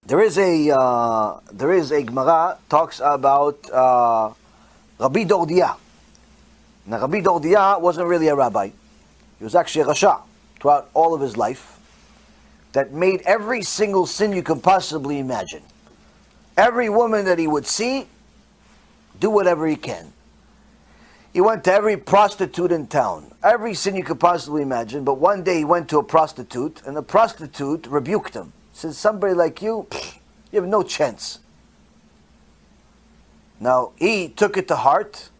There is a Guemará talks about Rabino Yaron. Now, Rabino Yaron wasn't really a rabbi. He was actually a Rashá throughout all of his life that made every single sin you can possibly imagine. Every woman that he would see, do whatever he can. He went to every prostitute in town. Every sin you could possibly imagine. But one day he went to a prostitute, and the prostitute rebuked him. Says, somebody like you, you have no chance. Now, he took it to heart,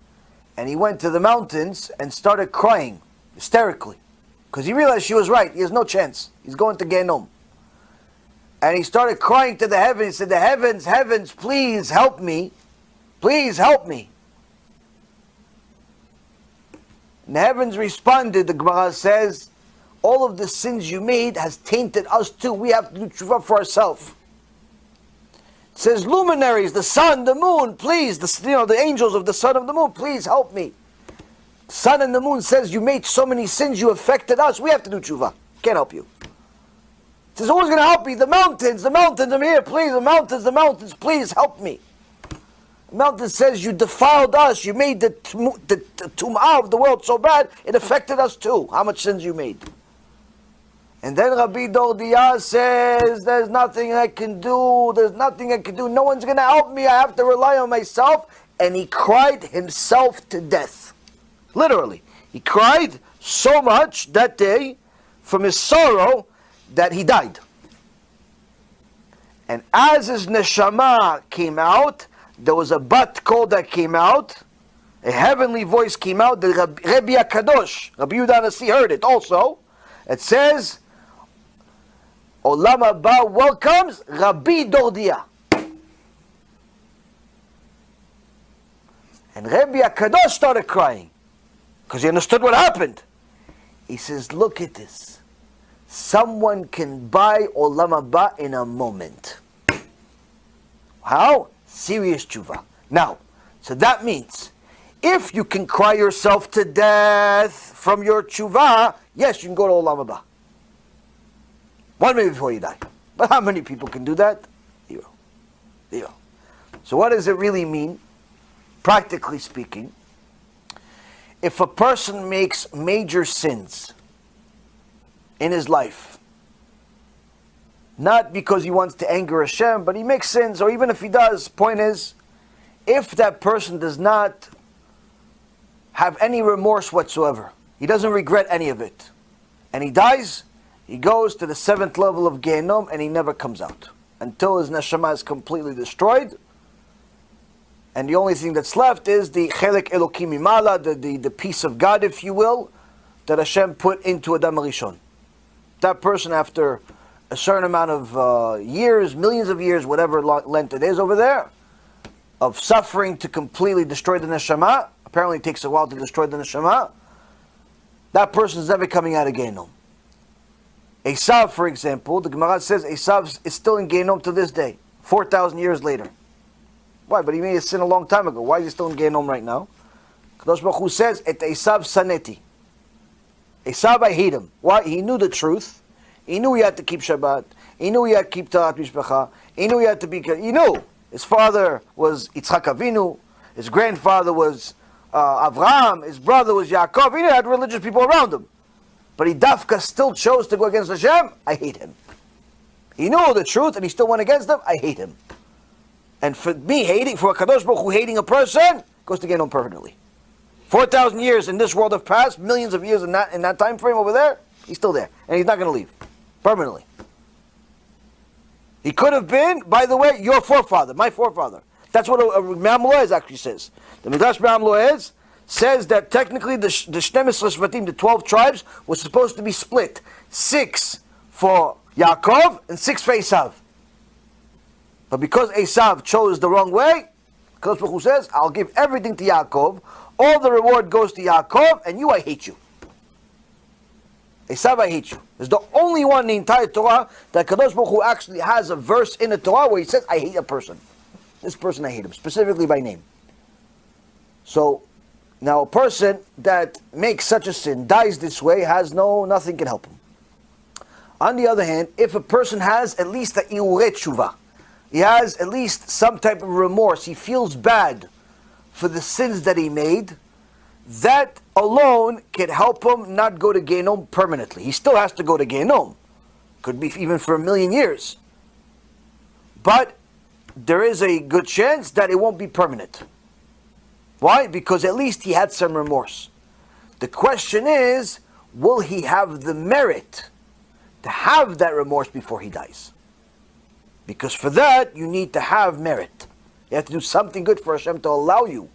and he went to the mountains and started crying hysterically. Because he realized she was right. He has no chance. He's going to Gehenom. And he started crying to the heavens. He said, the heavens, heavens, please help me. Please help me. And the heavens responded, the Guemará says, all of the sins you made has tainted us too. We have to do tshuva for ourselves. It says, luminaries, the sun, the moon, please, the angels of the sun of the moon, please help me. Sun and the moon says, you made so many sins, you affected us. We have to do tshuva. Can't help you. It says, who's going to help me? The mountains, I'm here, please. The mountains, please help me. The mountain says, you defiled us. You made the tum'ah of the world so bad, it affected us too. How much sins you made. And then Rabino Yaron says, there's nothing I can do. No one's going to help me. I have to rely on myself. And he cried himself to death. Literally. He cried so much that day from his sorrow that he died. And as his neshama came out, there was a bat kol that came out. A heavenly voice came out. The Rabbi HaKadosh, Rabbi Yehuda HaNasi heard it also. It says, Olam Habá welcomes Rabino Yaron. And Rabbi HaKadosh started crying because he understood what happened. He says, look at this. Someone can buy Olam Habá in a moment. How? Serious tshuva. Now, so that means, if you can cry yourself to death from your tshuva, yes, you can go to Olam Habá. 1 minute before you die. But how many people can do that? Zero. So what does it really mean? Practically speaking, if a person makes major sins in his life, not because he wants to anger Hashem, but he makes sins, or even if he does, point is, if that person does not have any remorse whatsoever, he doesn't regret any of it, and he dies, he goes to the 7th level of Gehenom, and he never comes out until his neshama is completely destroyed. And the only thing that's left is the chelek elokim mimala, the piece of God, if you will, that Hashem put into Adam Rishon. That person, after a certain amount of years, millions of years, whatever length it is over there, of suffering to completely destroy the neshama, apparently it takes a while to destroy the neshama, that person is never coming out of Gehenom. Esav, for example, the Guemará says Esav is still in Gehenom to this day, 4,000 years later. Why? But he made a sin a long time ago. Why is he still in Gehenom right now? Kadosh Baruch Hu says, Et Esav saneti. Esav, I hate him. Why? He knew the truth. He knew he had to keep Shabbat. He knew he had to keep Tarat Mishpacha. He knew he had to be... He knew. His father was Yitzchak Avinu. His grandfather was Avraham. His brother was Yaakov. He had religious people around him. But he dafka still chose to go against Hashem. I hate him. He knew the truth and he still went against them. I hate him. And for me, for a Kadosh Baruch Hu hating a person, goes to Gehenom permanently. 4,000 years in this world have passed, millions of years in that time frame over there, he's still there. And he's not going to leave. Permanently. He could have been, by the way, your forefather, my forefather. That's what a Me'am Lo'ez actually says. The Midrash Me'am Lo'ez says that technically the Shneim Shvatim, the 12 tribes, was supposed to be split. 6 for Yaakov and 6 for Esav. But because Esav chose the wrong way, Kadosh Baruch Hu says, I'll give everything to Yaakov, all the reward goes to Yaakov, and you, I hate you. Esav, I hate you. It's the only one in the entire Torah that Kadosh Baruch Hu actually has a verse in the Torah where he says, I hate a person. This person, I hate him, specifically by name. So, now a person that makes such a sin, dies this way, nothing can help him. On the other hand, if a person has at least a iure tshuva, he has at least some type of remorse, he feels bad for the sins that he made, that alone can help him not go to Gehenom permanently. He still has to go to Gehenom. Could be even for 1,000,000 years. But there is a good chance that it won't be permanent. Why? Because at least he had some remorse. The question is, will he have the merit to have that remorse before he dies? Because for that, you need to have merit. You have to do something good for Hashem to allow you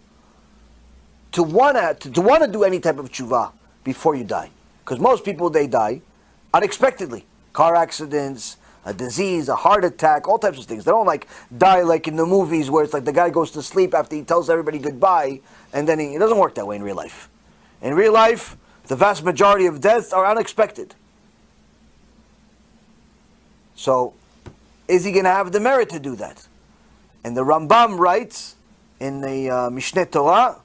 to wanna do any type of tshuva before you die. Because most people, they die unexpectedly. Car accidents, a disease, a heart attack, all types of things. They don't die like in the movies where it's like the guy goes to sleep after he tells everybody goodbye, and then it doesn't work that way in real life. In real life, the vast majority of deaths are unexpected. So, is he going to have the merit to do that? And the Rambam writes in the Mishneh Torah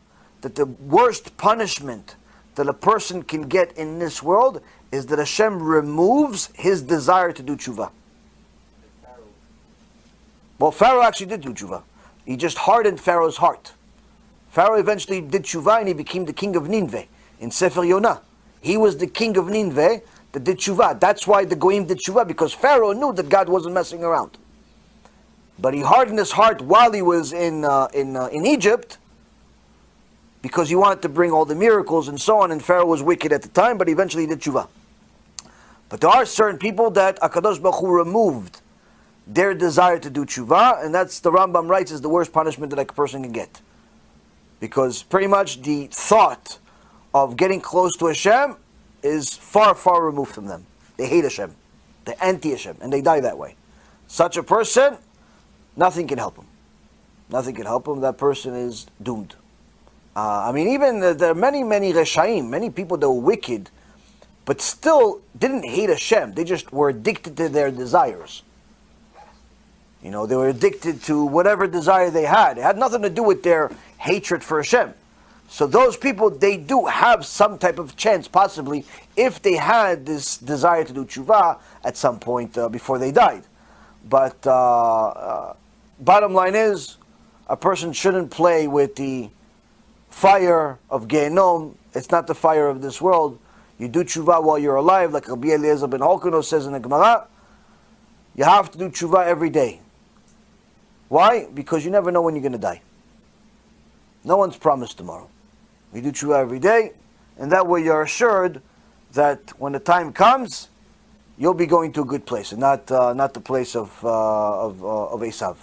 that the worst punishment that a person can get in this world is that Hashem removes his desire to do tshuva. Well, Pharaoh actually did do tshuva. He just hardened Pharaoh's heart. Pharaoh eventually did tshuva and he became the king of Nineveh in Sefer Yonah. He was the king of Nineveh that did tshuva. That's why the Goyim did tshuva, because Pharaoh knew that God wasn't messing around. But he hardened his heart while he was in Egypt, because he wanted to bring all the miracles and so on, and Pharaoh was wicked at the time, but eventually he did tshuva. But there are certain people that HaKadosh Baruch Hu removed their desire to do tshuva, and that's, the Rambam writes, is the worst punishment that a person can get. Because pretty much the thought of getting close to Hashem is far, far removed from them. They hate Hashem. They're anti-Hashem, and they die that way. Such a person, nothing can help him. Nothing can help him. That person is doomed. Even there are many Rashaim, many people that were wicked, but still didn't hate Hashem. They just were addicted to their desires. They were addicted to whatever desire they had. It had nothing to do with their hatred for Hashem. So those people, they do have some type of chance, possibly, if they had this desire to do tshuva at some point before they died. But bottom line is, a person shouldn't play with the fire of Gehenom. It's not the fire of this world. You do tshuva while you're alive, like Rabbi Eliezer ben Holkono says in the Guemará. You have to do tshuva every day. Why? Because you never know when you're going to die. No one's promised tomorrow. You do tshuva every day, and that way you're assured that when the time comes, you'll be going to a good place, and not the place of Esav.